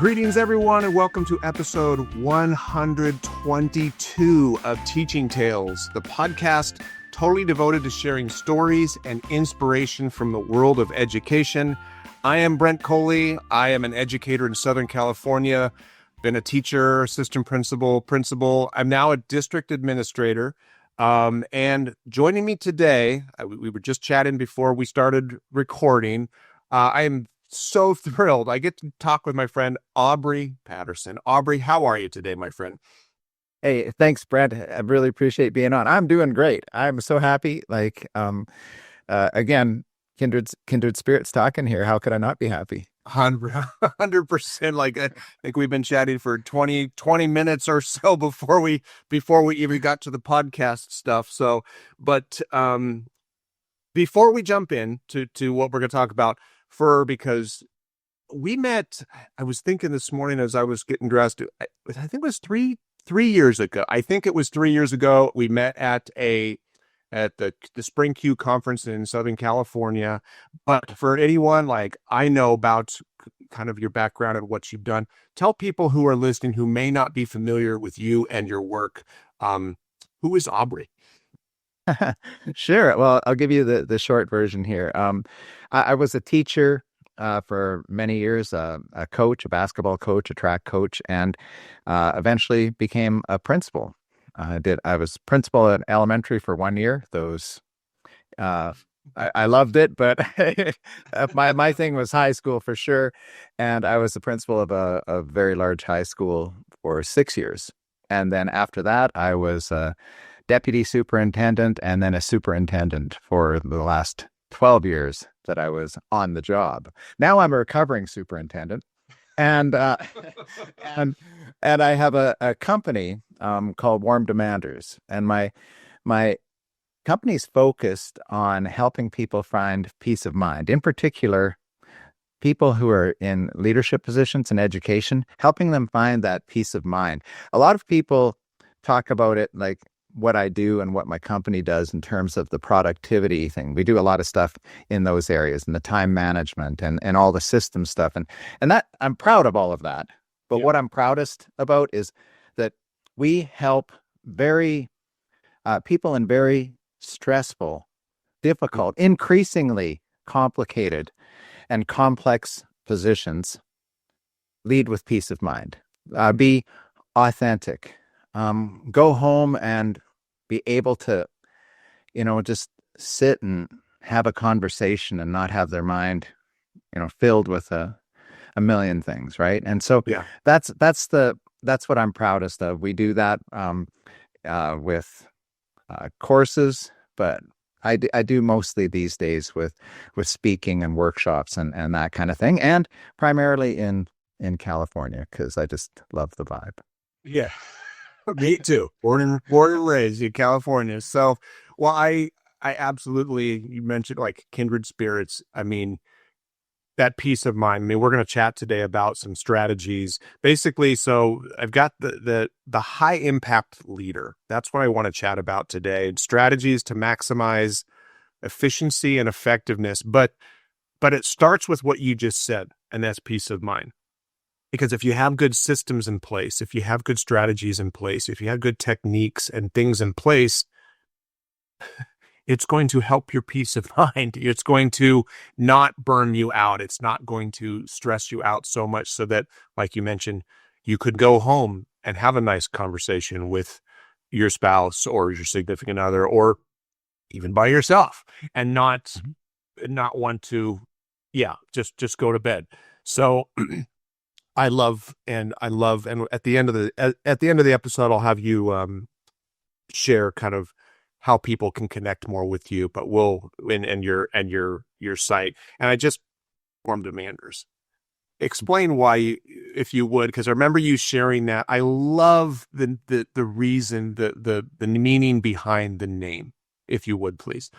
Greetings, everyone, and welcome to episode 122 of Teaching Tales, the podcast totally devoted to sharing stories and inspiration from the world of education. I am Brent Coley. I am an educator in Southern California, been a teacher, assistant principal. I'm now a district administrator. And joining me today, we were just chatting before we started recording. I am so thrilled. I get to talk with my friend, Aubrey Patterson. Aubrey, how are you today, my friend? Hey, thanks, Brent. I really appreciate being on. I'm doing great. I'm so happy. Again, kindred spirits talking here. How could I not be happy? 100%. Like, I think we've been chatting for 20 minutes or so before we even got to the podcast stuff. So, but before we jump in to what we're going to talk about, because we met, I was thinking this morning as I was getting dressed, I think it was three years ago. I think it was 3 years ago. We met at the Spring Q conference in Southern California. But for anyone like I know about kind of your background and what you've done, tell people who are listening who may not be familiar with you and your work, who is Aubrey? Sure. Well, I'll give you the short version here. I was a teacher for many years, a coach, a basketball coach, a track coach, and eventually became a principal. I was principal at elementary for 1 year. I loved it, but my thing was high school for sure. And I was the principal of a very large high school for 6 years. And then after that, I was deputy superintendent and then a superintendent for the last 12 years that I was on the job. Now I'm a recovering superintendent, and and I have a company called Warm Demanders, and my company's focused on helping people find peace of mind. In particular, people who are in leadership positions in education, helping them find that peace of mind. A lot of people talk about it like what I do and what my company does in terms of the productivity thing. We do a lot of stuff in those areas and the time management and all the system stuff. And that I'm proud of all of that. But what I'm proudest about is that we help people in very stressful, difficult, increasingly complicated and complex positions lead with peace of mind, be authentic, go home and be able to, just sit and have a conversation and not have their mind, filled with a million things, right? And so that's what I'm proudest of. We do that with courses, but I do mostly these days with speaking and workshops and that kind of thing, and primarily in California because I just love the vibe. Yeah. Me too. Born and raised in California. So, well, I absolutely, you mentioned like kindred spirits. I mean, that peace of mind. I mean, we're going to chat today about some strategies. Basically, so I've got the high impact leader. That's what I want to chat about today. And strategies to maximize efficiency and effectiveness. But it starts with what you just said, and that's peace of mind. Because if you have good systems in place, if you have good strategies in place, if you have good techniques and things in place, it's going to help your peace of mind. It's going to not burn you out. It's not going to stress you out so much so that, like you mentioned, you could go home and have a nice conversation with your spouse or your significant other, or even by yourself, and not want to, just go to bed. So I love, and at the end of the episode, I'll have you share kind of how people can connect more with you, but and your site. And I just Warm Demanders. Explain why, if you would, because I remember you sharing that. I love the reason, the meaning behind the name, if you would, please.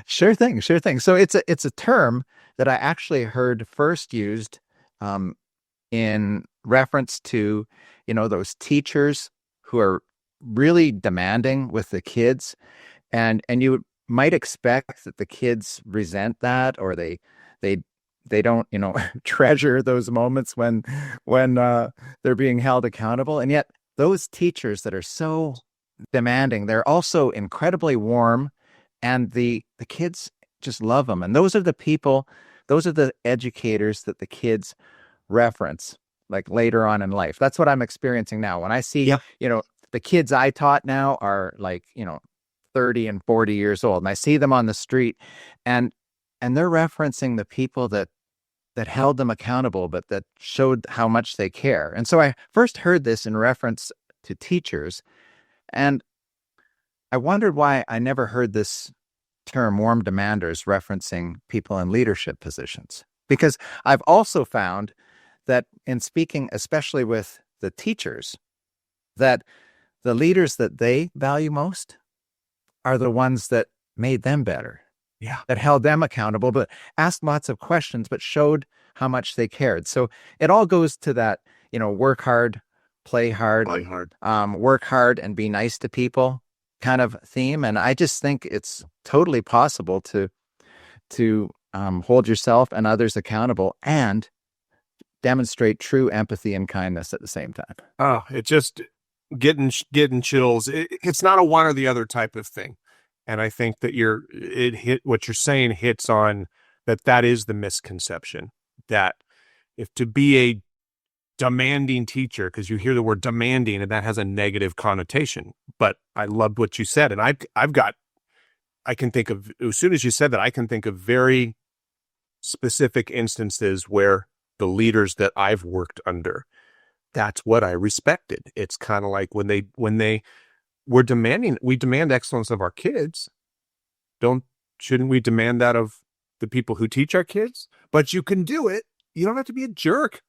Sure thing. So it's a term that I actually heard first used in reference to, those teachers who are really demanding with the kids, and you might expect that the kids resent that, or they they don't, treasure those moments when they're being held accountable. And yet those teachers that are so demanding, they're also incredibly warm, and the kids just love them. And those are the people, those are the educators that the kids reference like later on in life. That's what I'm experiencing now. When I see, Yep. the kids I taught now are like, 30 and 40 years old, and I see them on the street, and they're referencing the people that held them accountable, but that showed how much they care. And so I first heard this in reference to teachers, and I wondered why I never heard this term warm demanders referencing people in leadership positions. Because I've also found that in speaking, especially with the teachers, that the leaders that they value most are the ones that made them better. Yeah. That held them accountable, but asked lots of questions, but showed how much they cared. So it all goes to that, work hard, play hard, work hard and be nice to people kind of theme. And I just think it's totally possible to hold yourself and others accountable and demonstrate true empathy and kindness at the same time. Oh, it just getting chills. It's not a one or the other type of thing. And I think that what you're saying hits on that is the misconception, that if to be a demanding teacher, because you hear the word demanding and that has a negative connotation. But I loved what you said. And I can think of, as soon as you said that, I can think of very specific instances where the leaders that I've worked under, that's what I respected. It's kind of like when they were demanding, we demand excellence of our kids. Shouldn't we demand that of the people who teach our kids? But you can do it. You don't have to be a jerk.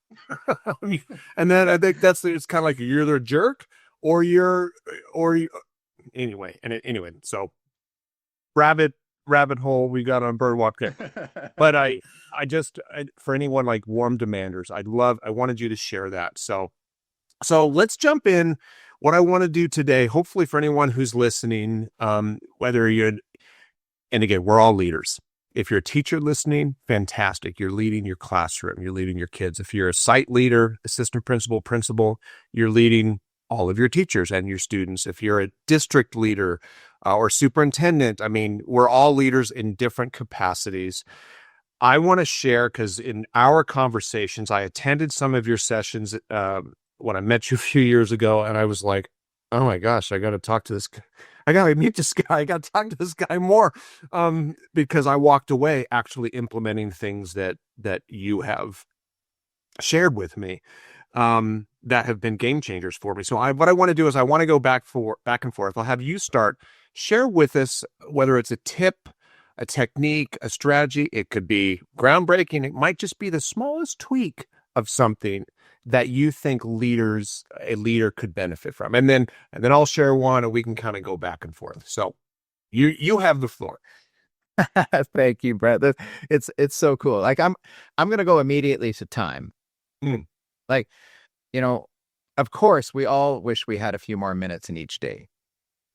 And then I think it's kind of like you're either a jerk or anyway. Anyway, so rabbit hole we got on Birdwalk there. But I for anyone like warm demanders, I wanted you to share that. So let's jump in. What I want to do today, hopefully for anyone who's listening, whether and again, we're all leaders. If you're a teacher listening, fantastic. You're leading your classroom. You're leading your kids. If you're a site leader, assistant principal, you're leading all of your teachers and your students. If you're a district leader or superintendent, I mean, we're all leaders in different capacities. I want to share, because in our conversations, I attended some of your sessions when I met you a few years ago, and I was like, oh my gosh, I got to talk to this guy. I got to meet this guy. I got to talk to this guy more, because I walked away actually implementing things that you have shared with me that have been game changers for me. So what I want to do is I want to go back and forth. I'll have you share with us whether it's a tip, a technique, a strategy. It could be groundbreaking. It might just be the smallest tweak of something that you think a leader could benefit from. And then I'll share one and we can kind of go back and forth. So you have the floor. Thank you, Brent. It's so cool. Like I'm going to go immediately to time. Like, of course we all wish we had a few more minutes in each day.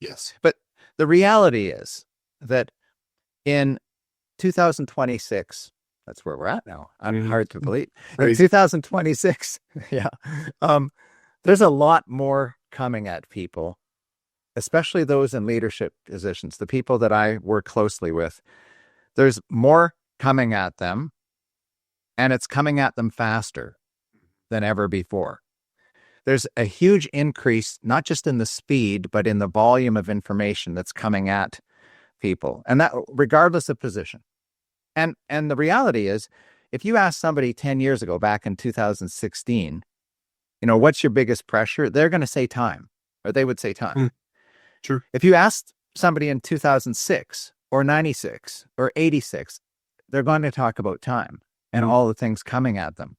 Yes. But the reality is that in 2026, that's where we're at now. Hard to believe. 2026. Yeah. There's a lot more coming at people, especially those in leadership positions, the people that I work closely with. There's more coming at them, and it's coming at them faster than ever before. There's a huge increase, not just in the speed, but in the volume of information that's coming at people, and that regardless of position. And the reality is, if you ask somebody 10 years ago, back in 2016, what's your biggest pressure? They're going to say time, or they would say time. True. If you asked somebody in 2006 or 96 or 86, they're going to talk about time and all the things coming at them.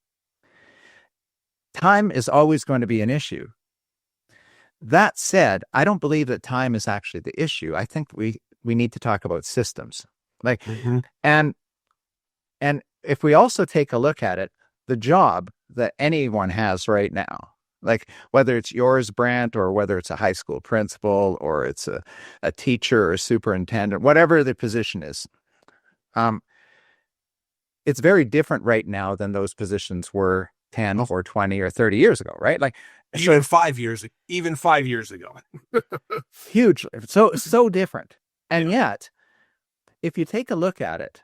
Time is always going to be an issue. That said, I don't believe that time is actually the issue. I think we need to talk about systems. And if we also take a look at it, the job that anyone has right now, like whether it's yours, Brent, or whether it's a high school principal, or it's a teacher or a superintendent, whatever the position is, it's very different right now than those positions were 10 or 20 or 30 years ago, right? Like even 5 years, even 5 years ago. Hugely, so different. And Yeah. yet, if you take a look at it,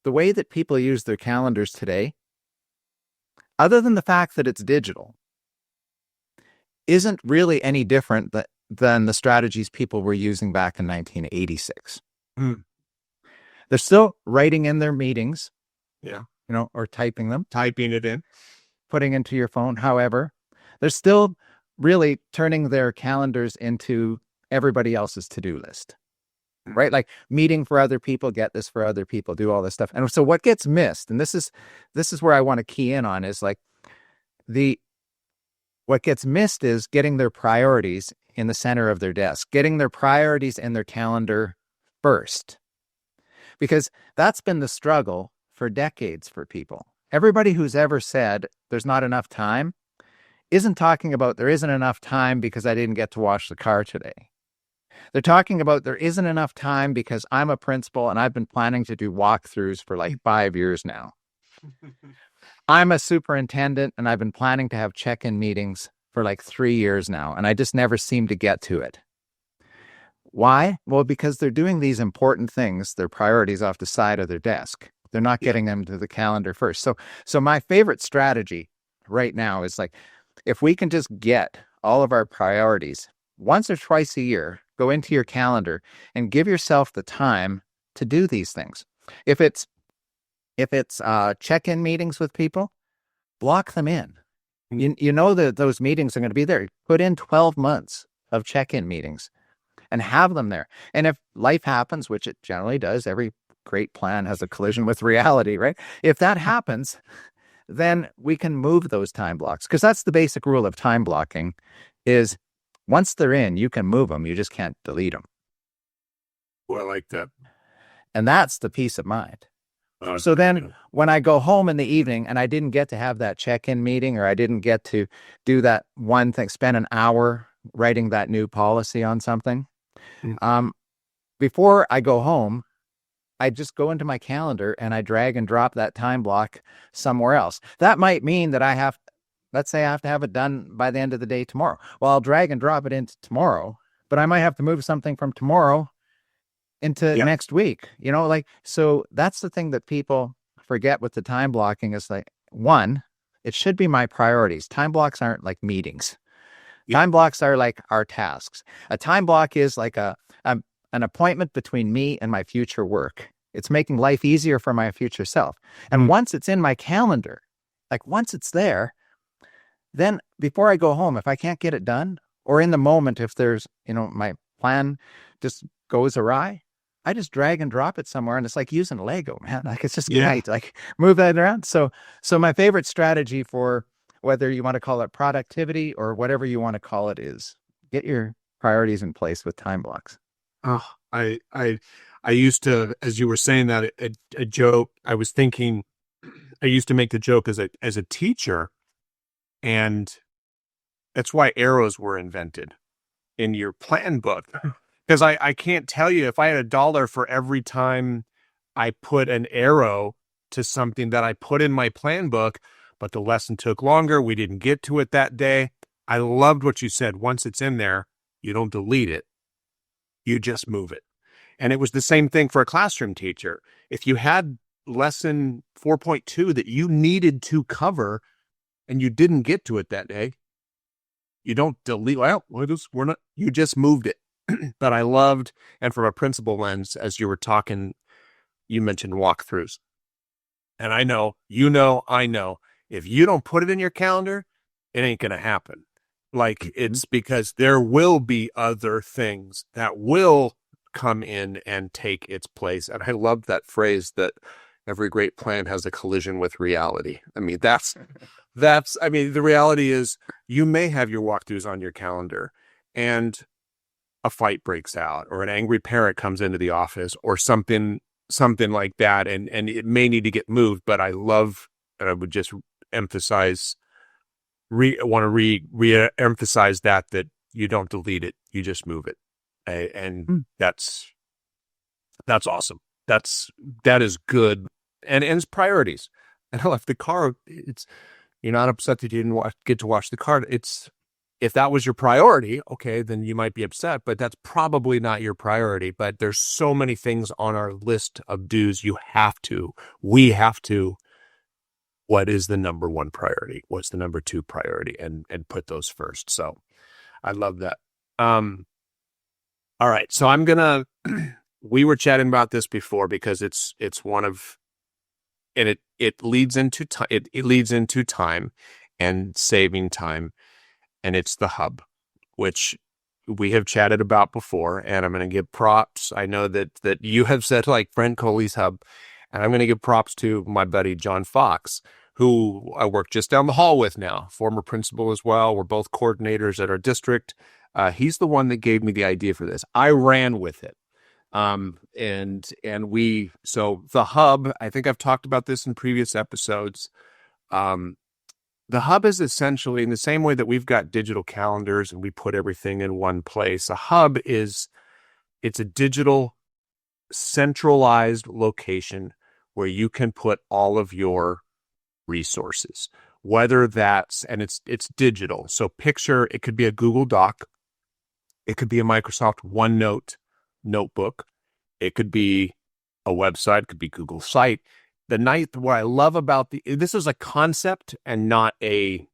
the way that people use their calendars today, other than the fact that it's digital, isn't really any different than the strategies people were using back in 1986. Mm. They're still writing in their meetings, Yeah. or typing them, Typing it in. putting into your phone. However, they're still really turning their calendars into everybody else's to-do list, right? Like meeting for other people, get this for other people, do all this stuff. And so what gets missed, and this is where I want to key in on, is like what gets missed is getting their priorities in the center of their desk, getting their priorities in their calendar first. Because that's been the struggle for decades for people. Everybody who's ever said there's not enough time isn't talking about there isn't enough time because I didn't get to wash the car today. They're talking about there isn't enough time because I'm a principal and I've been planning to do walkthroughs for like 5 years now. I'm a superintendent and I've been planning to have check-in meetings for like 3 years now, and I just never seem to get to it. Why? Well, because they're doing these important things, their priorities off the side of their desk. They're not getting them to the calendar first. So my favorite strategy right now is like, if we can just get all of our priorities once or twice a year, go into your calendar and give yourself the time to do these things. If it's check-in meetings with people, block them in. You know that those meetings are going to be there. Put in 12 months of check-in meetings and have them there. And if life happens, which it generally does, every great plan has a collision with reality, right? If that happens, then we can move those time blocks, because that's the basic rule of time blocking is once they're in, you can move them. You just can't delete them. Well, I like that. And that's the peace of mind. So then when I go home in the evening and I didn't get to have that check-in meeting, or I didn't get to do that one thing, spend an hour writing that new policy on something, before I go home, I just go into my calendar and I drag and drop that time block somewhere else. That might mean that let's say I have to have it done by the end of the day tomorrow. Well, I'll drag and drop it into tomorrow, but I might have to move something from tomorrow into next week, so that's the thing that people forget with the time blocking is like, one, it should be my priorities. Time blocks aren't like meetings. Time blocks are like our tasks. A time block is like an appointment between me and my future work. It's making life easier for my future self. And once it's in my calendar, like once it's there, then before I go home, if I can't get it done, or in the moment, if there's, my plan just goes awry, I just drag and drop it somewhere, and it's like using Lego, man. Like it's just great. Like move that around. So my favorite strategy for whether you want to call it productivity or whatever you want to call it is get your priorities in place with time blocks. Oh, I used to, as you were saying that, a joke. I was thinking, I used to make the joke as a teacher, and that's why arrows were invented in your plan book. Because I can't tell you, if I had $1 for every time I put an arrow to something that I put in my plan book, but the lesson took longer, we didn't get to it that day. I loved what you said. Once it's in there, you don't delete it. You just move it. And it was the same thing for a classroom teacher. If you had lesson 4.2 that you needed to cover and you didn't get to it that day, you don't delete. You just moved it. But I loved, and from a principal lens, as you were talking, you mentioned walkthroughs. And I know, if you don't put it in your calendar, it ain't going to happen. Like it's because there will be other things that will come in and take its place. And I love that phrase that every great plan has a collision with reality. I mean, the reality is you may have your walkthroughs on your calendar and a fight breaks out, or an angry parent comes into the office, or something like that, and it may need to get moved. But I would just emphasize, re-emphasize that you don't delete it, you just move it, and that's awesome. That is good and it's priorities. And I left the car. You're not upset that you didn't get to watch the car. If that was your priority, okay, then you might be upset, but that's probably not your priority. But there's so many things on our list of dues. We have to, what is the number one priority? What's the number two priority? And put those first. So I love that. All right. So we were chatting about this before because it's one of, and it leads into time. It leads into time and saving time. And it's the hub, which we have chatted about before. And I'm going to give props. I know that you have said like Brent Coley's hub, and I'm going to give props to my buddy, John Fox, who I work just down the hall with now, former principal as well. We're both coordinators at our district. He's the one that gave me the idea for this. I ran with it. So the hub, I think I've talked about this in previous episodes. The hub is essentially in the same way that we've got digital calendars and we put everything in one place. A hub it's a digital centralized location where you can put all of your resources, whether and it's digital. So picture, it could be a Google Doc. It could be a Microsoft OneNote notebook. It could be a website, it could be Google Site. What I love about this is a concept and not a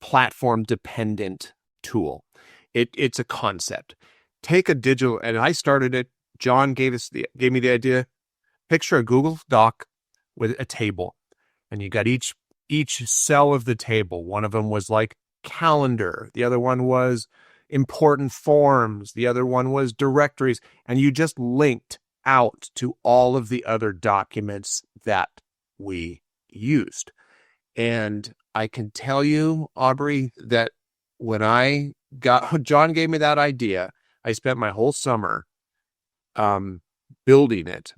platform dependent tool. It's a concept. Take a digital, and I started it. John gave me the idea. Picture a Google Doc with a table, and you got each cell of the table. One of them was like calendar. The other one was important forms. The other one was directories, and you just linked out to all of the other documents that we used. And I can tell you, Aubrey, that when John gave me that idea, I spent my whole summer building it.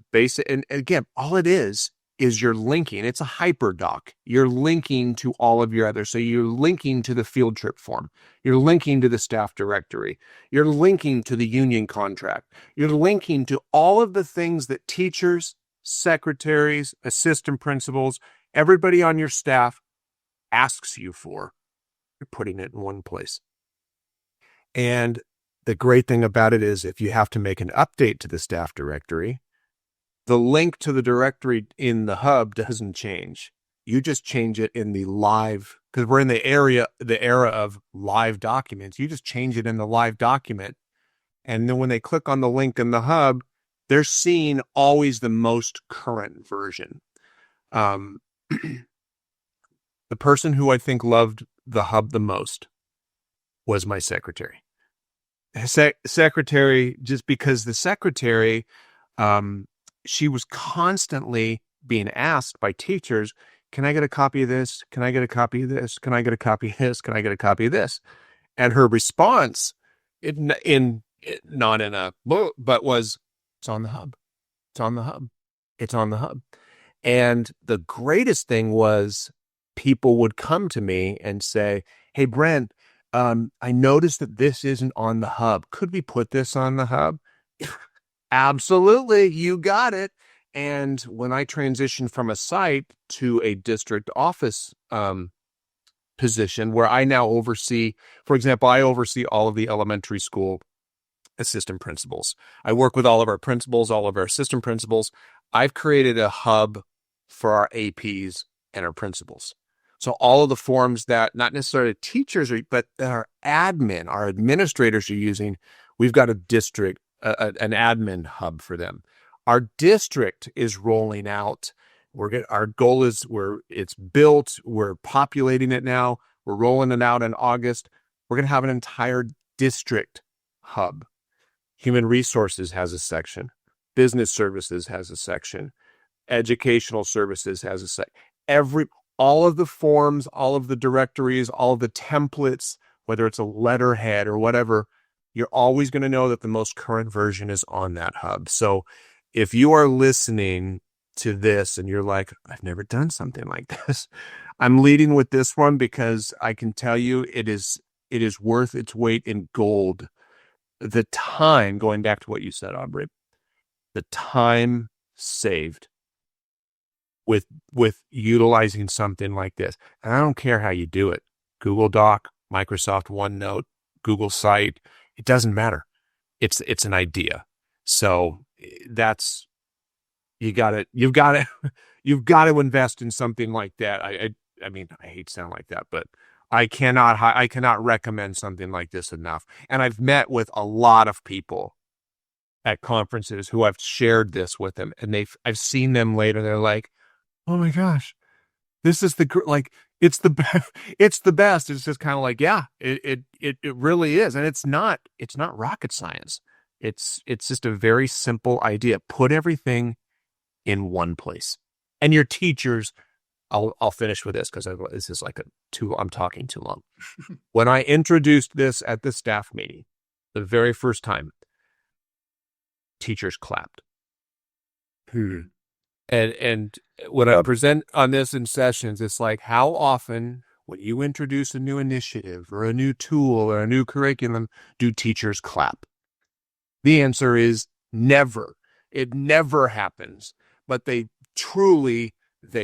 And again, all it is you're linking. It's a hyperdoc. You're linking to all of your other. So you're linking to the field trip form. You're linking to the staff directory. You're linking to the union contract. You're linking to all of the things that teachers, secretaries, assistant principals, everybody on your staff asks you for. You're putting it in one place. And the great thing about it is if you have to make an update to the staff directory, the link to the directory in the hub doesn't change. You just change it in the live, because we're in the era of live documents. You just change it in the live document. And then when they click on the link in the hub, they're seeing always the most current version. The person who I think loved the hub the most was my secretary. Secretary, just because the secretary, she was constantly being asked by teachers, can I get a copy of this? Can I get a copy of this? Can I get a copy of this? Can I get a copy of this? And her response, not in a book, but was, it's on the hub. It's on the hub. It's on the hub. And the greatest thing was people would come to me and say, hey, Brent, I noticed that this isn't on the hub. Could we put this on the hub? Absolutely, you got it. And when I transitioned from a site to a district office position where I now oversee, for example, I oversee all of the elementary school assistant principals. I work with all of our principals, all of our assistant principals. I've created a hub for our APs and our principals. So all of the forms that not necessarily teachers are, but our administrators are using, we've got an admin hub for them. Our district is rolling out. Our goal is it's built. We're populating it now. We're rolling it out in August. We're going to have an entire district hub. Human resources has a section. Business services has a section. Educational services has a section. All of the forms, all of the directories, all of the templates, whether it's a letterhead or whatever, you're always going to know that the most current version is on that hub. So if you are listening to this and you're like, I've never done something like this, I'm leading with this one because I can tell you it is worth its weight in gold. The time, going back to what you said, Aubrey, the time saved with utilizing something like this. And I don't care how you do it. Google Doc, Microsoft OneNote, Google Site, it doesn't matter. It's an idea. So that's you've got to you've got to invest in something like that. I mean, I hate to sound like that, but I cannot recommend something like this enough. And I've met with a lot of people at conferences who I've shared this with them, and I've seen them later. They're like, "Oh my gosh, this is it's the best. It's the best." It's just kind of like, yeah, it really is, and it's not rocket science. It's just a very simple idea. Put everything in one place, and your teachers. I'll finish with this because this is I'm talking too long. When I introduced this at the staff meeting, the very first time, teachers clapped. And when I present on this in sessions, it's like, how often when you introduce a new initiative or a new tool or a new curriculum, do teachers clap? The answer is never. It never happens. But they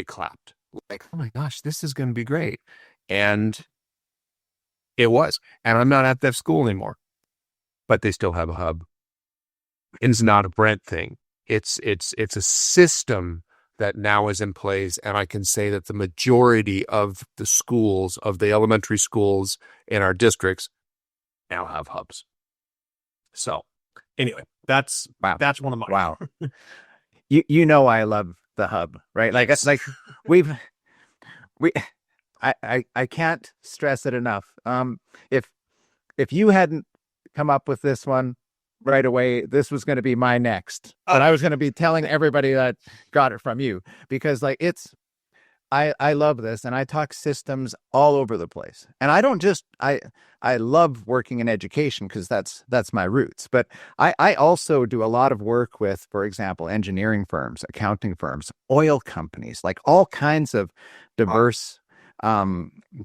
clapped. Like, oh my gosh, this is going to be great. And it was. And I'm not at that school anymore. But they still have a hub. It's not a Brent thing. It's a system that now is in place. And I can say that the majority of the schools, of the elementary schools in our districts, now have hubs. So anyway, that's one of mine. Wow. You know I love the hub, right? Like I can't stress it enough. If you hadn't come up with this one right away, this was going to be my next. But I was going to be telling everybody that got it from you, because I love this, and I talk systems all over the place. And I don't just I love working in education because that's my roots. But I also do a lot of work with, for example, engineering firms, accounting firms, oil companies, like all kinds of diverse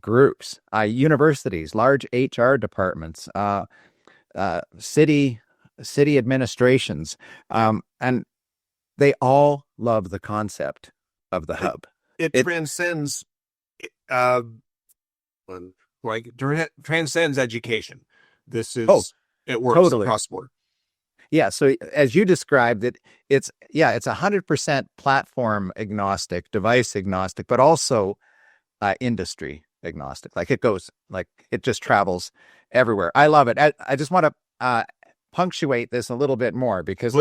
groups, universities, large HR departments, city administrations, and they all love the concept of the hub. It transcends, transcends education. This is it works totally across board. Yeah. So as you described it, it's 100% platform agnostic, device agnostic, but also industry agnostic. Like it just travels everywhere. I love it. I just want to punctuate this a little bit more, because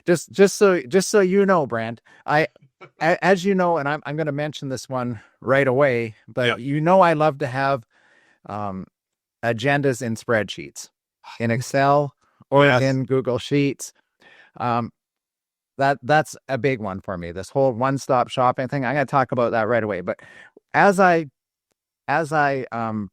just so you know, Brent, as you know, and I'm going to mention this one right away, but I love to have agendas in spreadsheets, in Excel or in Google Sheets. That's a big one for me. This whole one-stop shopping thing. I'm going to talk about that right away. But as I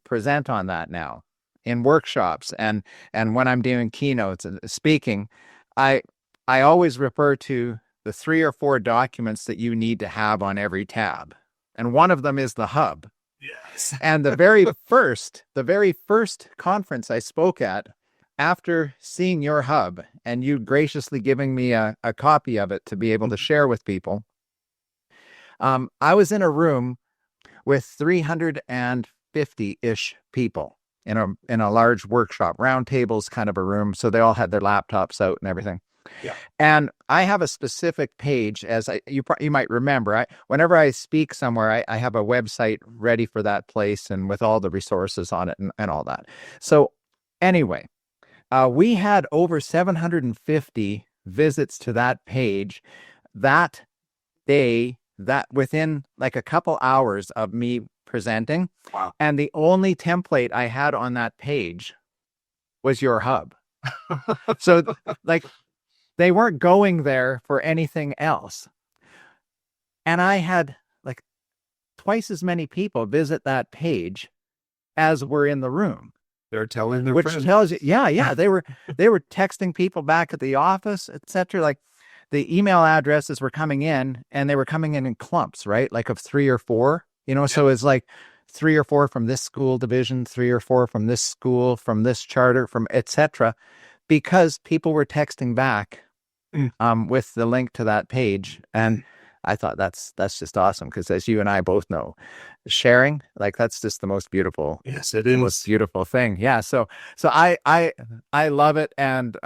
present on that now in workshops and when I'm doing keynotes and speaking, I always refer to the 3 or 4 documents that you need to have on every tab. And one of them is the hub. Yes. And the very first conference I spoke at, after seeing your hub and you graciously giving me a copy of it to be able to share with people, I was in a room with 350-ish people in a large workshop, round tables kind of a room. So they all had their laptops out and everything. Yeah. And I have a specific page, as you might remember. Whenever I speak somewhere, I have a website ready for that place and with all the resources on it and all that. So anyway, we had over 750 visits to that page that day, that within like a couple hours of me presenting. Wow. And the only template I had on that page was your hub. So like, they weren't going there for anything else. And I had like twice as many people visit that page as were in the room. They're telling their which friends. Tells you, yeah, they were texting people back at the office, etc. Like the email addresses were coming in, and they were coming in clumps, right? Like of 3 or 4, so it's like 3 or 4 from this school division, 3 or 4 from this school, from this charter, from etc. Because people were texting back with the link to that page. And I thought that's just awesome because as you and I both know, sharing, like that's just the Yes, it is. most beautiful thing. Yeah. So I love it. And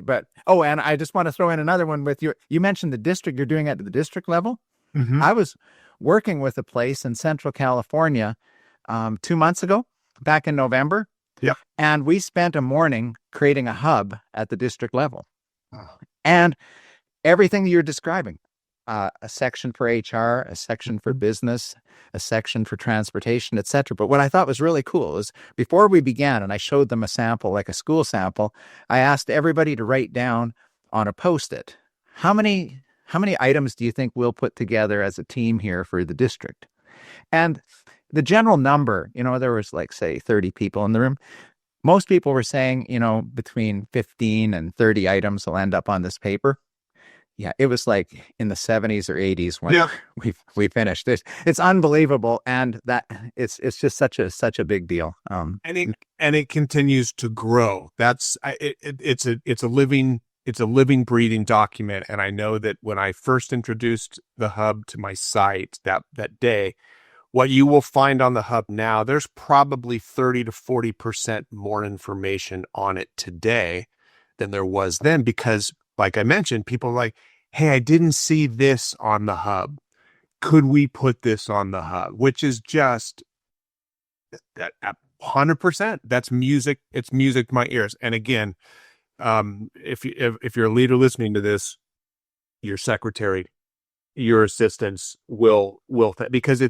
but oh, and I just want to throw in another one with you. You mentioned the district, you're doing it at the district level. Hmm. I was working with a place in Central California 2 months ago, back in November, Yep. and we spent a morning creating a hub at the district level. Oh. And everything you're describing, a section for HR, a section for Mhm. business, a section for transportation, etc. But what I thought was really cool is before we began, and I showed them a sample, like a school sample, I asked everybody to write down on a Post-it, how many items do you think we'll put together as a team here for the district? And the general number, there was like, say, 30 people in the room. Most people were saying, between 15 and 30 items will end up on this paper. Yeah, it was like in the 70s or 80s when Yeah. we finished it. It's unbelievable, and that it's just such a big deal. And it continues to grow. It's a living breathing document. And I know that when I first introduced the hub to my site that day, what you will find on the hub now, there's probably 30 to 40% more information on it today than there was then, because like I mentioned, people are like, hey, I didn't see this on the hub. Could we put this on the hub? Which is just that 100%. That's music. It's music to my ears. And again, if you're a leader listening to this, your secretary, your assistants because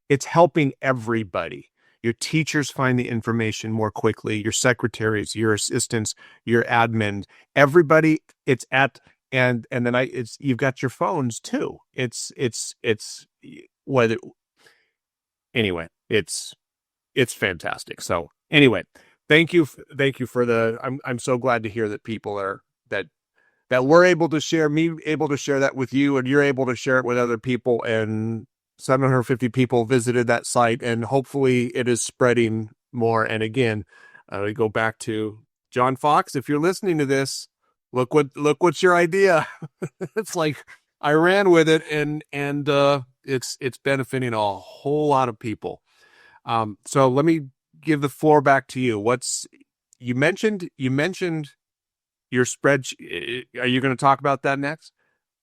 it's helping everybody. Your teachers find the information more quickly, your secretaries, your assistants, your admin, everybody. It's at and then you've got your phones too. It's whether anyway, it's fantastic. So anyway, thank you for I'm so glad to hear that people are that we're able to share, me able to share that with you, and you're able to share it with other people. And 750 people visited that site, and hopefully it is spreading more. And again, we go back to John Fox. If you're listening to this, what's your idea? It's like I ran with it, and it's benefiting a whole lot of people. So let me give the floor back to you. You mentioned your spreadsheet. Are you going to talk about that next?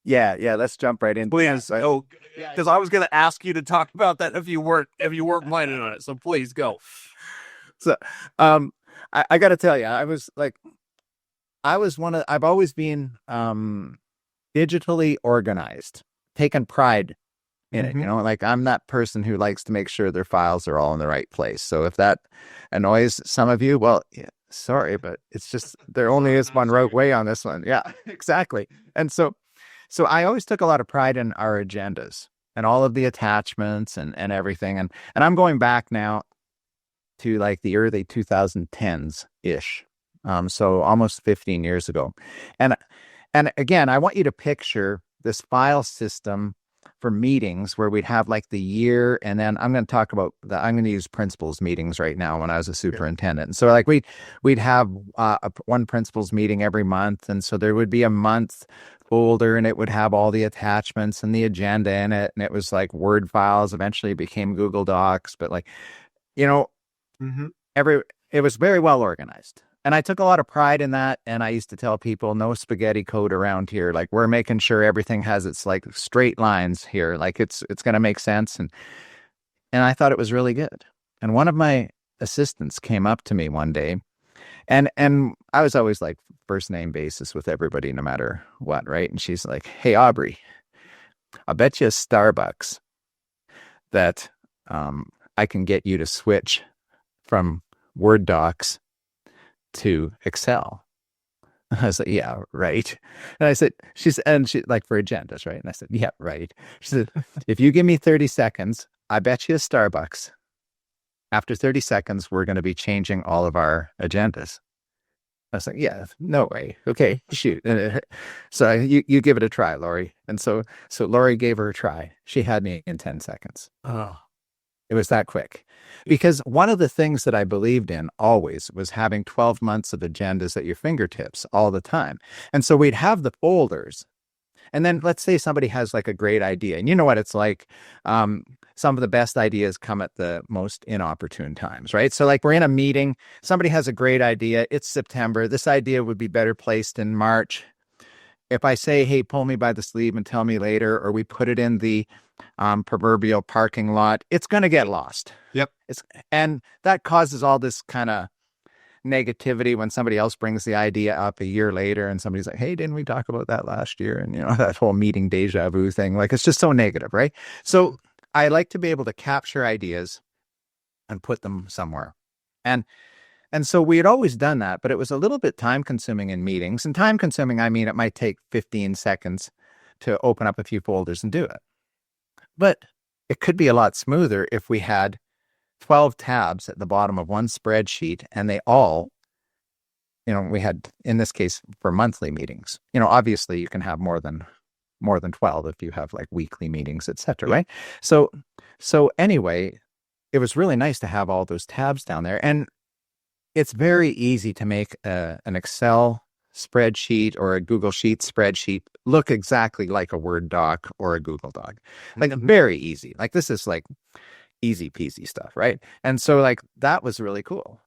Yeah, let's jump right in. Please. Oh, because I was going to ask you to talk about that if you weren't planning on it. So please go. So, I got to tell you, I've always been digitally organized, taken pride in it. Mhm. Like I'm that person who likes to make sure their files are all in the right place. So if that annoys some of you, well, yeah, sorry, but it's just there only is one rogue way on this one. Yeah, exactly. And so I always took a lot of pride in our agendas and all of the attachments and everything. And I'm going back now to like the early 2010s ish. So almost 15 years ago. And again, I want you to picture this file system for meetings where we'd have like the year, and then I'm going to talk about I'm going to use principals meetings right now when I was a superintendent. And so like we'd have one principals meeting every month, and so there would be a month folder, and it would have all the attachments and the agenda in it, and it was like Word files. Eventually, it became Google Docs, but like you know, Mhm. it was very well organized. And I took a lot of pride in that. And I used to tell people, no spaghetti code around here. Like we're making sure everything has its like straight lines here. Like it's going to make sense. And I thought it was really good. And one of my assistants came up to me one day, and I was always like first name basis with everybody, no matter what. Right. And she's like, hey, Aubrey, I bet you a Starbucks that I can get you to switch from Word docs to Excel. I was like, yeah, right. And I said, she like for agendas, right? And I said, yeah, right. She said, if you give me 30 seconds, I bet you a Starbucks. After 30 seconds, we're going to be changing all of our agendas. I was like, yeah, no way. Okay, shoot. So you give it a try, Lori. And so Lori gave her a try. She had me in 10 seconds. Oh. It was that quick. Because one of the things that I believed in always was having 12 months of agendas at your fingertips all the time. And so we'd have the folders, And then let's say somebody has like a great idea, and you know what it's like. Some of the best ideas come at the most inopportune times, right? So like we're in a meeting, somebody has a great idea. It's September. This idea would be better placed in March. If I say, hey, pull me by the sleeve and tell me later, or we put it in the proverbial parking lot, it's going to get lost. Yep. And that causes all this kind of negativity when somebody else brings the idea up a year later and somebody's like, hey, didn't we talk about that last year? And, that whole meeting deja vu thing, like it's just so negative, right? So I like to be able to capture ideas and put them somewhere. And so we had always done that, but it was a little bit time consuming in meetings. And time consuming, I mean, it might take 15 seconds to open up a few folders and do it. But it could be a lot smoother if we had 12 tabs at the bottom of one spreadsheet and they all, we had, in this case, for monthly meetings. Obviously you can have more than 12 if you have like weekly meetings, etc. Right? So anyway, it was really nice to have all those tabs down there. And it's very easy to make an Excel spreadsheet or a Google Sheet spreadsheet look exactly like a Word doc or a Google doc. Like very easy. Like this is like easy peasy stuff, right? And so like that was really cool.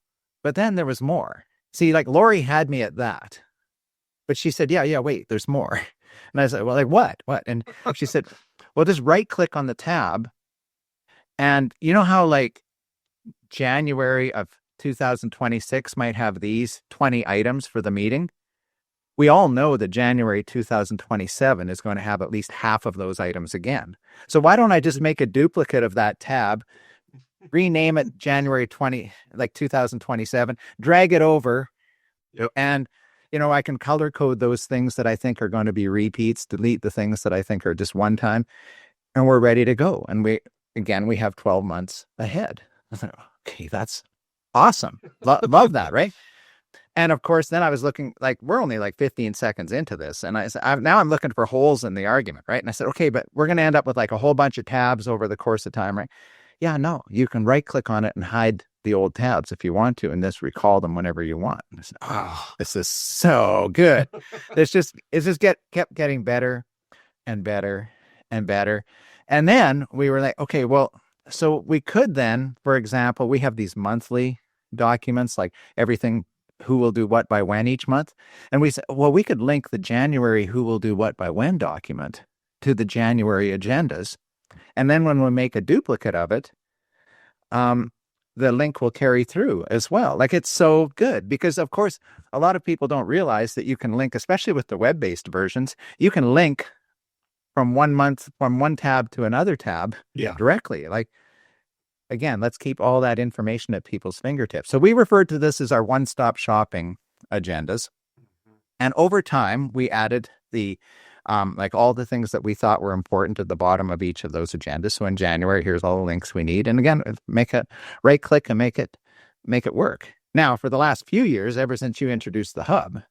But then there was more. See, like Lori had me at that. But she said, yeah, wait, there's more. And I said, well, like what? And she said, well, just right click on the tab. And you know how like January of 2026 might have these 20 items for the meeting? We all know that January 2027 is going to have at least half of those items again. So why don't I just make a duplicate of that tab, rename it January 2027, drag it over, and I can color code those things that I think are going to be repeats, delete the things that I think are just one time, and we're ready to go. And we have 12 months ahead. I thought, okay, that's awesome. Love that, right? And of course, then I was looking, like, we're only like 15 seconds into this. And I said, now I'm looking for holes in the argument, right? And I said, okay, but we're going to end up with like a whole bunch of tabs over the course of time, right? Yeah, no, you can right click on it and hide the old tabs if you want to, and just recall them whenever you want. And I said, oh, this is so good. Kept getting better and better and better. And then we were like, okay, well, so we could then, for example, we have these monthly documents, like everything, who will do what by when each month. And we said, well, we could link the January who will do what by when document to the January agendas. And then when we make a duplicate of it, the link will carry through as well. Like it's so good because, of course, a lot of people don't realize that you can link, especially with the web-based versions, you can link from one tab to another tab directly. Like, again, let's keep all that information at people's fingertips. So we referred to this as our one-stop shopping agendas. And over time, we added the like all the things that we thought were important at the bottom of each of those agendas. So in January, here's all the links we need. And again, make a right click and make it work. Now, for the last few years, ever since you introduced the hub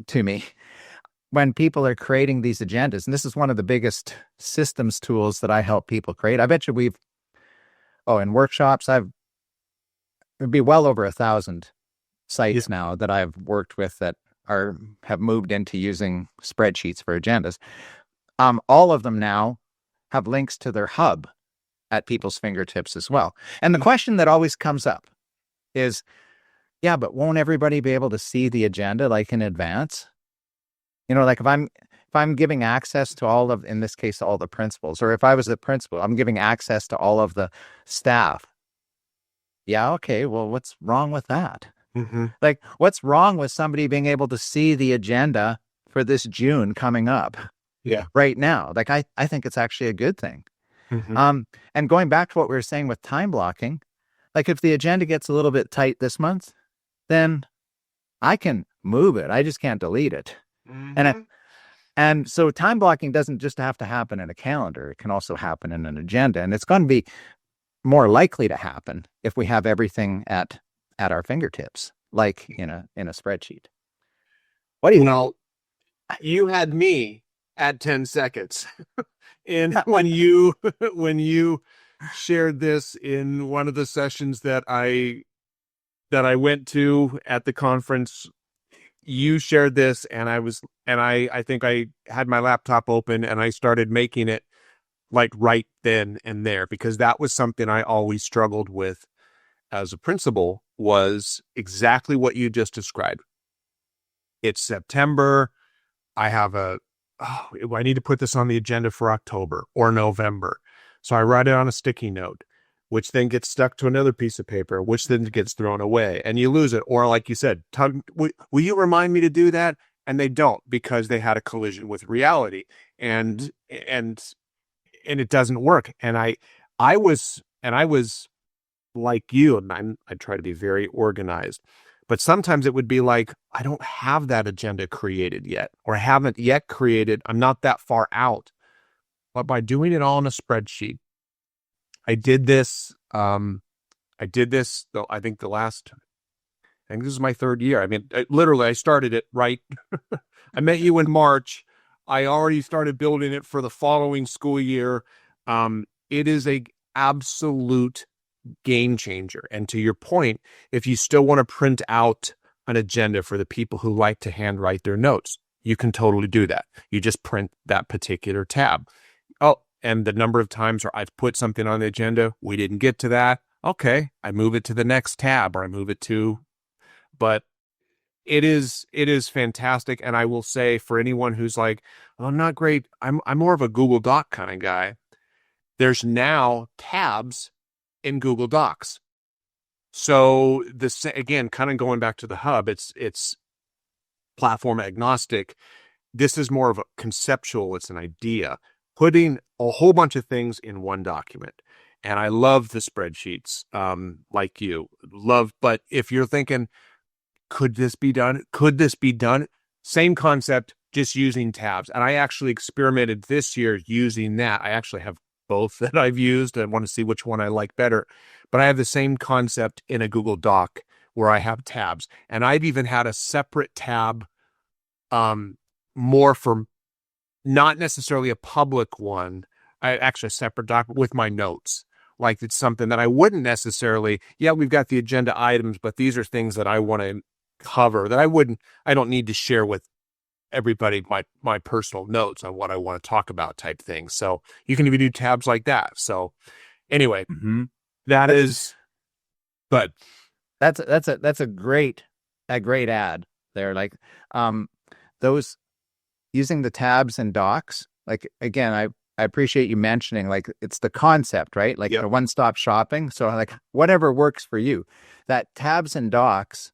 to me, when people are creating these agendas, and this is one of the biggest systems tools that I help people create. I bet you in workshops, it'd be well over 1,000 sites now that I've worked with that have moved into using spreadsheets for agendas. All of them now have links to their hub at people's fingertips as well. And the question that always comes up is, yeah, but won't everybody be able to see the agenda like in advance? Like if I'm giving access to all of, in this case, all the principals, or if I was the principal, I'm giving access to all of the staff. Yeah, okay, well, what's wrong with that? Mm-hmm. Like, what's wrong with somebody being able to see the agenda for this June coming up? Yeah. Right now. Like, I think it's actually a good thing. Mm-hmm. And going back to what we were saying with time blocking, like if the agenda gets a little bit tight this month, then I can move it. I just can't delete it. Mm-hmm. And so time blocking doesn't just have to happen in a calendar. It can also happen in an agenda. And it's going to be more likely to happen if we have everything at our fingertips, like in a spreadsheet. What do you know? You had me at 10 seconds. And when you shared this in one of the sessions that I went to at the conference, you shared this, and I think I had my laptop open and I started making it like right then and there, because that was something I always struggled with as a principal, was exactly what you just described. It's September. I have I need to put this on the agenda for October or November. So I write it on a sticky note, which then gets stuck to another piece of paper, which then gets thrown away and you lose it. Or like you said, will you remind me to do that? And they don't, because they had a collision with reality, and and and it doesn't work. And I was like you, and I try to be very organized. But sometimes it would be like, I don't have that agenda created yet, or I haven't yet created. I'm not that far out. But by doing it all in a spreadsheet, I did this. Though I think I think this is my third year. I mean, literally, I started it right. I met you in March. I already started building it for the following school year. It is a absolute game changer. And to your point, if you still want to print out an agenda for the people who like to handwrite their notes, you can totally do that. You just print that particular tab. Oh, and the number of times where I've put something on the agenda, we didn't get to that. Okay, I move it to the next tab, or I move it to, but it is fantastic. And I will say, for anyone who's like, oh, I'm not great, I'm more of a Google Doc kind of guy. There's now tabs in Google Docs. So this, again, kind of going back to the hub, it's platform agnostic. This is more of a conceptual, it's an idea, putting a whole bunch of things in one document. And I love the spreadsheets, like you love. But if you're thinking, could this be done? Could this be done? Same concept, just using tabs. And I actually experimented this year using that. I actually have both that I've used. I want to see which one I like better. But I have the same concept in a Google Doc where I have tabs. And I've even had a separate tab, more for not necessarily a public one. I actually a separate doc with my notes. Like, it's something that I wouldn't necessarily, yeah, we've got the agenda items, but these are things that I want to cover that I don't need to share with everybody my personal notes on what I want to talk about type thing. So you can even do tabs like that. So anyway, that is, but That's a great ad there. Like, those using the tabs and docs. Like, again, I appreciate you mentioning, like, it's the concept, right? Like, yep. the one-stop shopping. So, like, whatever works for you. That tabs and docs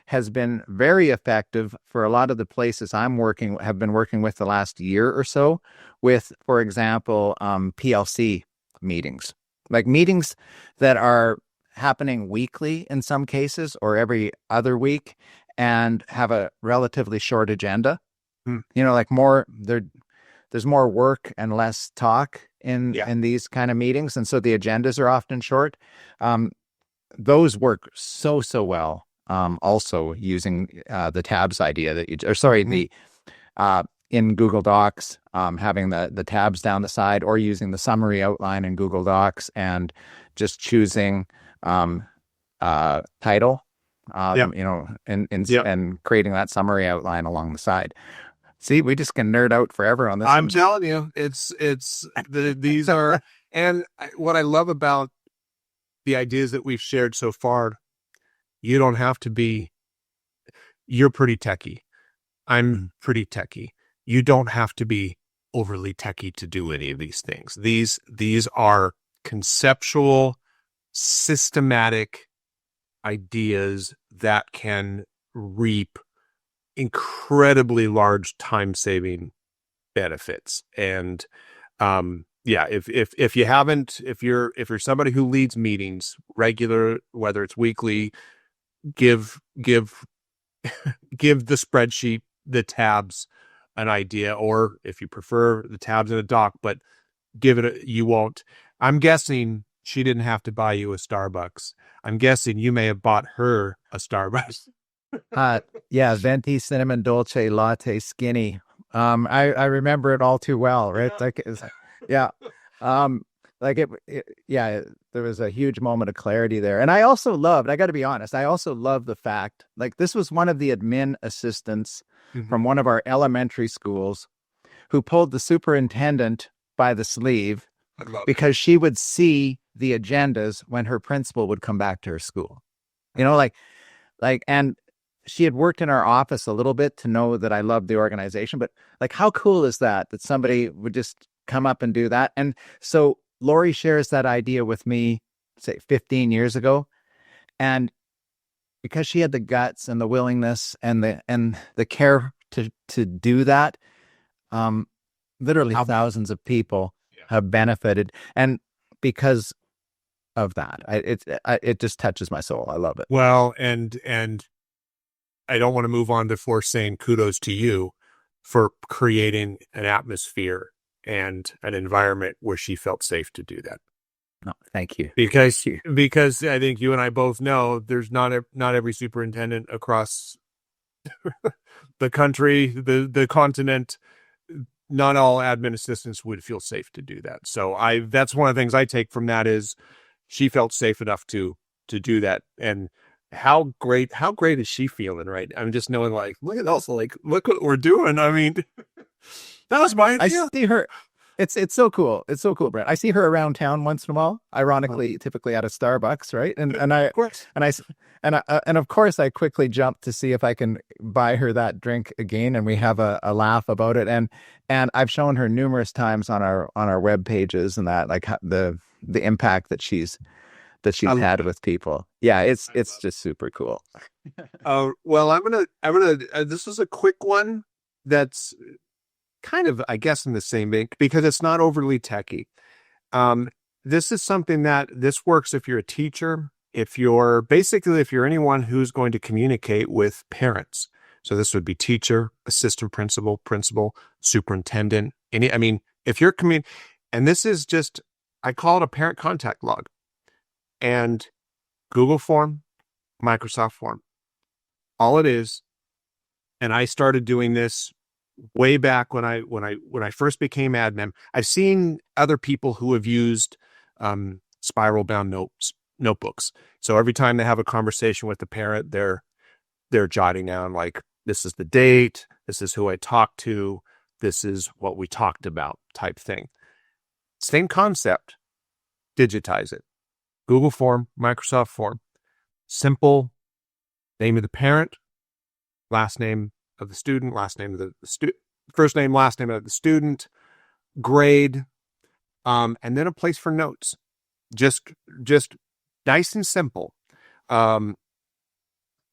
has been very effective for a lot of the places have been working with the last year or so with, for example, PLC meetings, like meetings that are happening weekly in some cases or every other week and have a relatively short agenda. Like there's more work and less talk in these kind of meetings. And so the agendas are often short. Those work so well. Also using the tabs idea that the in Google Docs, having the tabs down the side, or using the summary outline in Google Docs and just choosing title, and creating that summary outline along the side. See, we just can nerd out forever on this. I'm telling you, these are, and what I love about the ideas that we've shared so far, you don't have to be, you're pretty techie. I'm pretty techie. You don't have to be overly techie to do any of these things. These are conceptual, systematic ideas that can reap incredibly large time-saving benefits. And if you're somebody who leads meetings regular, whether it's weekly, give the spreadsheet, the tabs, an idea, or if you prefer the tabs in a doc, but you won't. I'm guessing she didn't have to buy you a Starbucks. I'm guessing you may have bought her a Starbucks. Venti cinnamon dolce latte skinny. I remember it all too well, right? Like, Yeah, there was a huge moment of clarity there. And I also loved, I got to be honest, I also love the fact, like, this was one of the admin assistants Mhm. from one of our elementary schools who pulled the superintendent by the sleeve I love it. because she would see the agendas when her principal would come back to her school. You know, and she had worked in our office a little bit to know that I loved the organization, but like, how cool is that somebody would just come up and do that? And so Lori shares that idea with me, say 15 years ago. And because she had the guts and the willingness and the care to do that, um, literally How, thousands of people yeah. have benefited. And because of that, it just touches my soul. I love it. Well, and I don't want to move on before saying kudos to you for creating an atmosphere and an environment where she felt safe to do that. No, thank you. Because Thank you. because I think you and I both know there's not every superintendent across the country, the continent, not all admin assistants would feel safe to do that. So that's one of the things I take from that is she felt safe enough to do that. And how great is she feeling, right? I'm just knowing like, look at us, like, look what we're doing. I mean, that was my I idea. see her. It's so cool. It's so cool, Brent. I see her around town once in a while. Ironically, typically at a Starbucks, right? Of course. And of course, I quickly jump to see if I can buy her that drink again, and we have a laugh about it. And I've shown her numerous times on our web pages and that, like, the impact that she's I, had with people. Yeah, I it's love just super cool. well, I'm gonna this is a quick one that's kind of, I guess, in the same vein because it's not overly techy. Um, this is something that this works if you're a teacher, if you're anyone who's going to communicate with parents. So this would be teacher, assistant principal, principal, superintendent. I mean, if you're and this is just, I call it a parent contact log and Google form, Microsoft form. All it is, and I started doing this way back when I first became admin. I've seen other people who have used spiral bound notebooks. So every time they have a conversation with the parent, they're jotting down like, this is the date, this is who I talked to, this is what we talked about, type thing. Same concept. Digitize it. Google form, Microsoft form. Simple. Name of the parent, last name of the student, last name of the student, first name, last name of the student, grade, and then a place for notes. Just nice and simple. Um,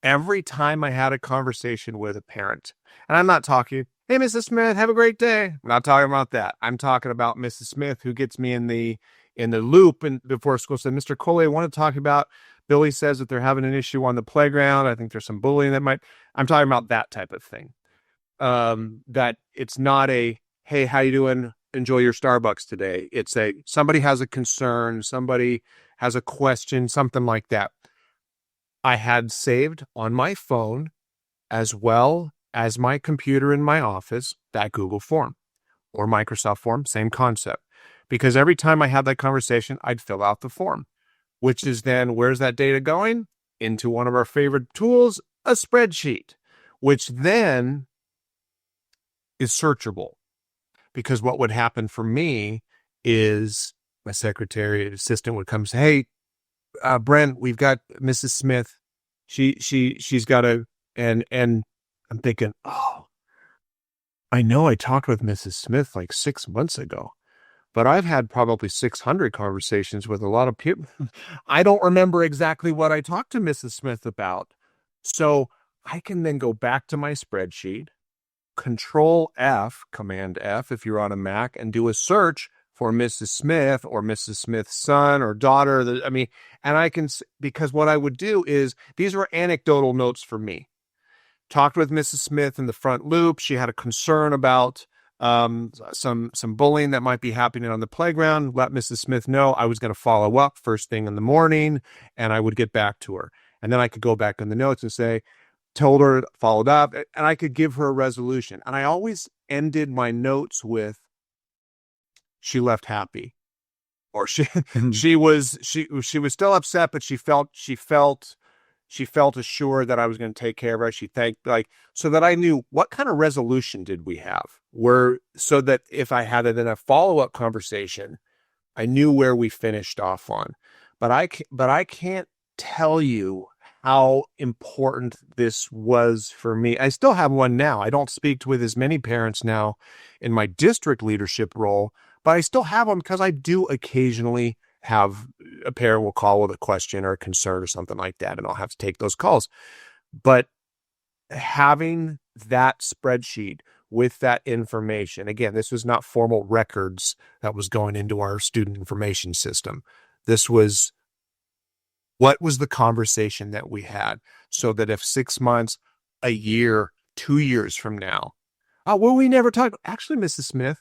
every time I had a conversation with a parent, and I'm not talking, hey, Mrs. Smith, have a great day. I'm not talking about that. I'm talking about Mrs. Smith, who gets me in the loop and before school said, Mr. Coley, I want to talk about, Billy says that they're having an issue on the playground. I think there's some bullying I'm talking about that type of thing. That it's not a, hey, how you doing? Enjoy your Starbucks today. It's somebody has a concern, somebody has a question, something like that. I had saved on my phone as well as my computer in my office that Google form or Microsoft form, same concept. Because every time I had that conversation, I'd fill out the form, which is then, where's that data going? Into one of our favorite tools, a spreadsheet, which then is searchable. Because what would happen for me is my secretary assistant would come and say, hey, Brent, we've got Mrs. Smith. She's got and I'm thinking, oh, I know I talked with Mrs. Smith like 6 months ago, but I've had probably 600 conversations with a lot of people. I don't remember exactly what I talked to Mrs. Smith about. So I can then go back to my spreadsheet, Control F, Command F, if you're on a Mac, and do a search for Mrs. Smith or Mrs. Smith's son or daughter. And I can, because what I would do is, these were anecdotal notes for me. Talked with Mrs. Smith in the front loop. She had a concern about some bullying that might be happening on the playground. Let Mrs. Smith know. I was going to follow up first thing in the morning, and I would get back to her. And then I could go back in the notes and say, told her, followed up, and I could give her a resolution. And I always ended my notes with, she left happy. or she was still upset, but she felt assured that I was going to take care of her. She thanked, like, so that I knew what kind of resolution did we have, where, so that if I had it in a follow-up conversation, I knew where we finished off on. But I can't tell you how important this was for me. I still have one now. I don't speak with as many parents now in my district leadership role, but I still have them because I do occasionally have a parent will call with a question or a concern or something like that, and I'll have to take those calls. But having that spreadsheet with that information, again, this was not formal records that was going into our student information system. This was, what was the conversation that we had, so that if 6 months, a year, 2 years from now, oh, well, we never talked. Actually, Mrs. Smith,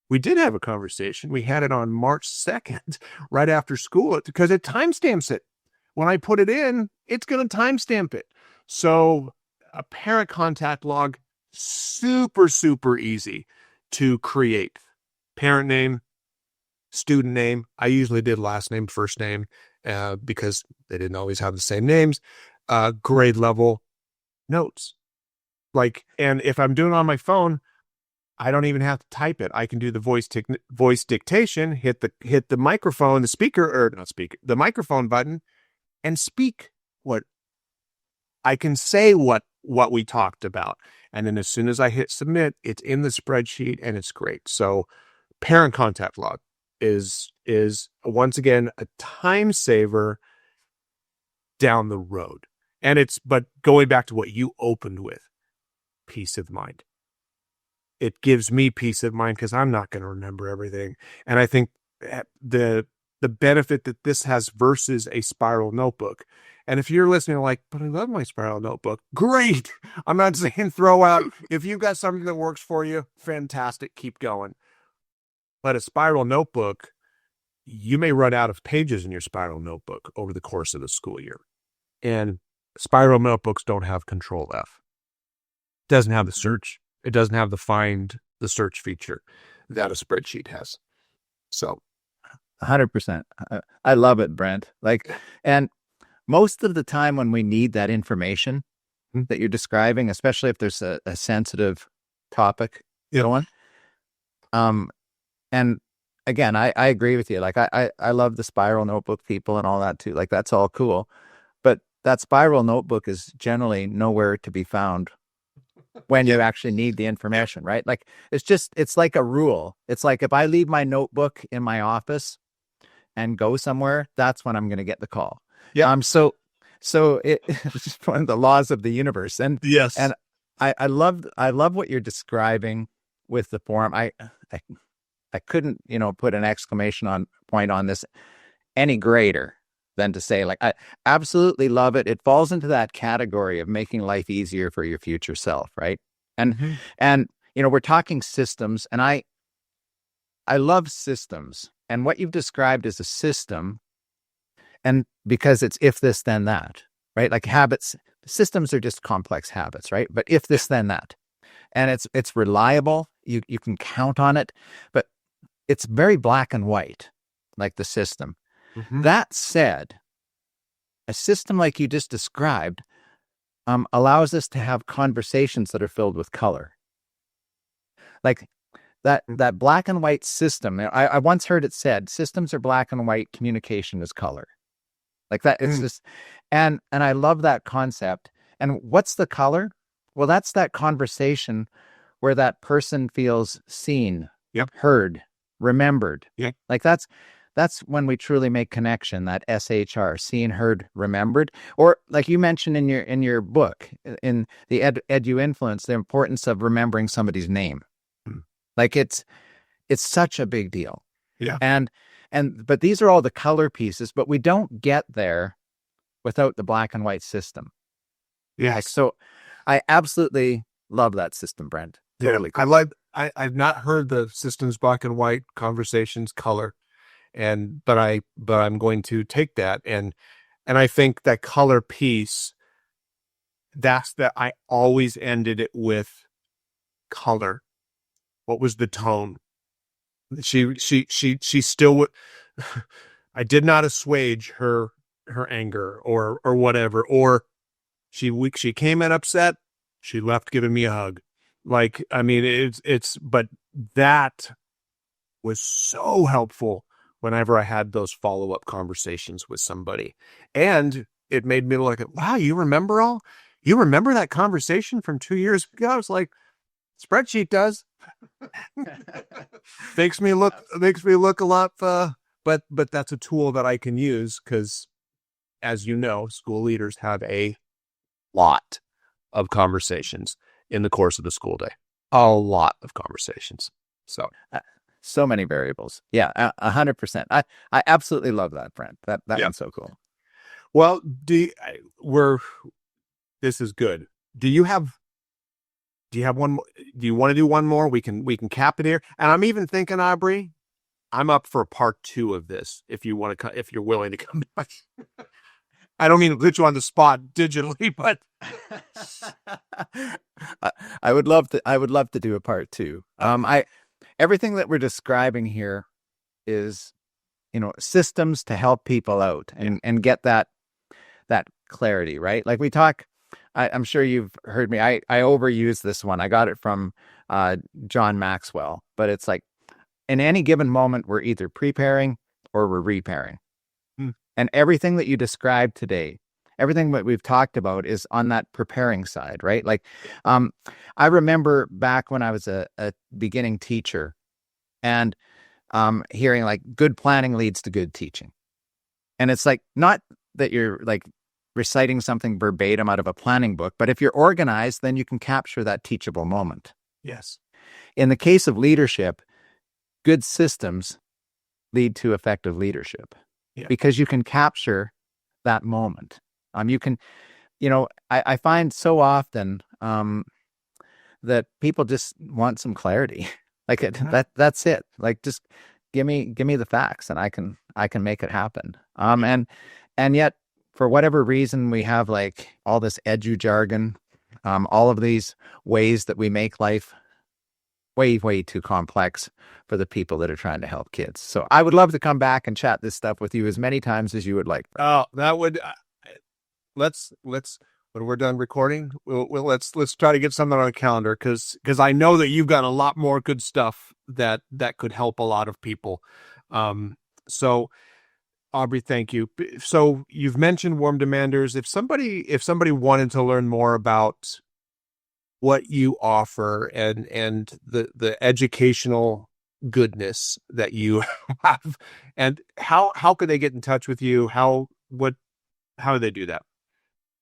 we did have a conversation. We had it on March 2nd, right after school, because it timestamps it. When I put it in, it's going to timestamp it. So a parent contact log, super, super easy to create. Parent name, student name. I usually did last name, first name, because they didn't always have the same names. Grade level, notes. Like, and if I'm doing it on my phone, I don't even have to type it. I can do the voice dictation, hit the microphone, the speaker, or not speaker, the microphone button, and speak what I can say, what we talked about. And then as soon as I hit submit, it's in the spreadsheet and it's great. So parent contact log is once again a time saver down the road. But going back to what you opened with, peace of mind. It gives me peace of mind because I'm not going to remember everything. And I think the benefit that this has versus a spiral notebook. And if you're listening like, but I love my spiral notebook, great. I'm not saying throw out. If you've got something that works for you, fantastic, keep going. But a spiral notebook, you may run out of pages in your spiral notebook over the course of the school year. And spiral notebooks don't have Control F. It doesn't have the search. It doesn't have the search feature that a spreadsheet has. So 100%. I love it, Brent. Like, and most of the time when we need that information that you're describing, especially if there's a sensitive topic going, and again, I agree with you. Like, I love the spiral notebook people and all that too. Like, that's all cool. But that spiral notebook is generally nowhere to be found when you actually need the information, right? Like, it's like a rule. It's like, if I leave my notebook in my office and go somewhere, that's when I'm going to get the call. Yeah. So it's just one of the laws of the universe. And yes. And I love what you're describing with the form. I couldn't, put an exclamation point on this any greater than to say, like, I absolutely love it. It falls into that category of making life easier for your future self, right? And we're talking systems, and I love systems. And what you've described is a system, and because it's if this then that, right? Like, habits, systems are just complex habits, right? But if this then that, and it's reliable. You can count on it, but it's very black and white, like the system. That said, a system like you just described allows us to have conversations that are filled with color. Like that black and white system. I once heard it said, systems are black and white, communication is color. Like that, it's just, and I love that concept. And what's the color? Well, that's that conversation where that person feels seen, heard, remembered. Like that's when we truly make connection, that SHR, seen, heard, remembered. Or like you mentioned in your book, in the Edu Influence, the importance of remembering somebody's name. Like it's such a big deal. But these are all the color pieces, but we don't get there without the black and white system. So I absolutely love that system, Brent. Totally. Cool. I've not heard the systems black and white, conversations color. But I'm going to take that, and I think that color piece, that's that I always ended it with color. What was the tone? She still would. I did not assuage her anger or whatever. Or she came in upset. She left giving me a hug. Like, I mean, but that was so helpful whenever I had those follow-up conversations with somebody. And it made me look at, wow, you remember that conversation from 2 years ago? I was like, spreadsheet does. makes me look a lot, but that's a tool that I can use because, as you know, school leaders have a lot of conversations in the course of the school day. A lot of conversations. So many variables. Yeah, 100%. I absolutely love that, Brent. That Yeah. one's so cool. Well, this is good. Do you have one more? Do you want to do one more? We can cap it here. And I'm even thinking, Aubrey, I'm up for part 2 of this if you want to, if you're willing to come back. I don't mean to put you on the spot digitally, but I would love to do a part 2. Everything that we're describing here is, systems to help people out and get that clarity, right? Like we talk, I'm sure you've heard me. I overuse this one. I got it from John Maxwell, but it's like, in any given moment, we're either preparing or we're repairing. And everything that you described today, everything that we've talked about is on that preparing side, right? Like, I remember back when I was a beginning teacher and hearing like good planning leads to good teaching. And it's like, not that you're like reciting something verbatim out of a planning book, but if you're organized, then you can capture that teachable moment. Yes. In the case of leadership, good systems lead to effective leadership. Yeah. Because you can capture that moment. You can, I find so often that people just want some clarity. Like that's it. Like, just give me the facts, and I can make it happen. And yet, for whatever reason, we have like all this edu jargon, all of these ways that we make life way too complex for the people that are trying to help kids. So I would love to come back and chat this stuff with you as many times as you would like. Oh, that would, let's when we're done recording, let's try to get something on a calendar, because I know that you've got a lot more good stuff that could help a lot of people. So Aubrey, thank you. So you've mentioned Warm Demanders. If somebody wanted to learn more about what you offer and the educational goodness that you have, and how could they get in touch with you? How do they do that?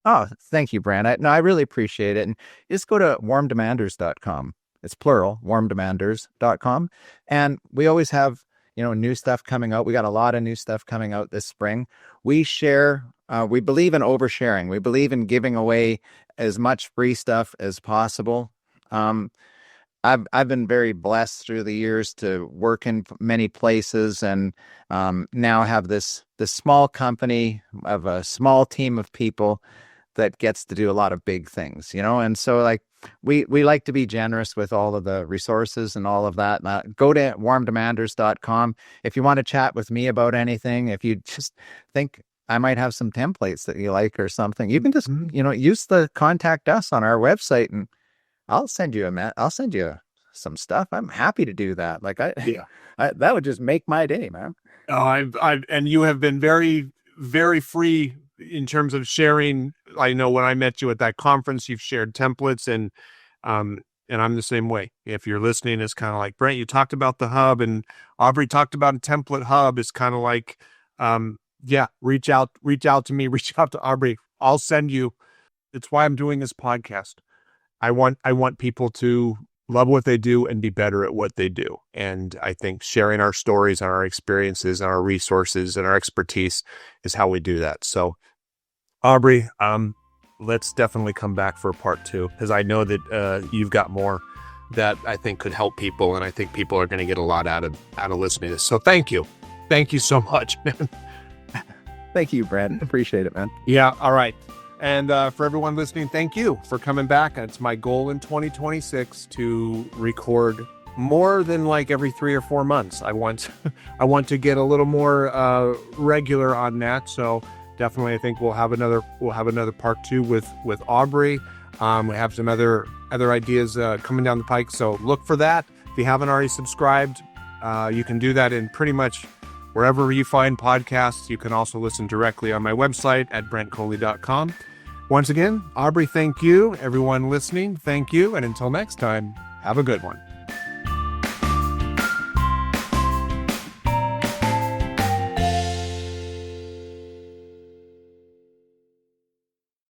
Oh, thank you, Brent. I really appreciate it. And just go to warmdemanders.com. It's plural, warmdemanders.com. And we always have, new stuff coming out. We got a lot of new stuff coming out this spring. We share, we believe in oversharing. We believe in giving away as much free stuff as possible. I've been very blessed through the years to work in many places, and now have this small company of a small team of people that gets to do a lot of big things, and so like we like to be generous with all of the resources and all of that. Go to warmdemanders.com if you want to chat with me about anything. If you just think I might have some templates that you like or something, you can just use the contact us on our website, and I'll send you some stuff. I'm happy to do that. Like that would just make my day, man. Oh, and you have been very, very free in terms of sharing. I know when I met you at that conference, you've shared templates, and I'm the same way. If you're listening, it's kind of like, Brent, you talked about the hub, and Aubrey talked about a template hub. It's kind of like, reach out to me, reach out to Aubrey. I'll send you. It's why I'm doing this podcast. I want people to love what they do and be better at what they do. And I think sharing our stories and our experiences and our resources and our expertise is how we do that. So Aubrey, let's definitely come back for part 2, because I know that you've got more that I think could help people, and I think people are going to get a lot out of listening to this. So thank you so much, man. Thank you, Brent. Appreciate it, man. Yeah. All right. And for everyone listening, thank you for coming back. It's my goal in 2026 to record more than like every 3 or 4 months. I want to get a little more regular on that. So definitely, I think we'll have another part 2 with Aubrey. We have some other ideas coming down the pike. So look for that. If you haven't already subscribed, you can do that in pretty much wherever you find podcasts. You can also listen directly on my website at brentcoley.com. Once again, Aubrey, thank you. Everyone listening, thank you. And until next time, have a good one.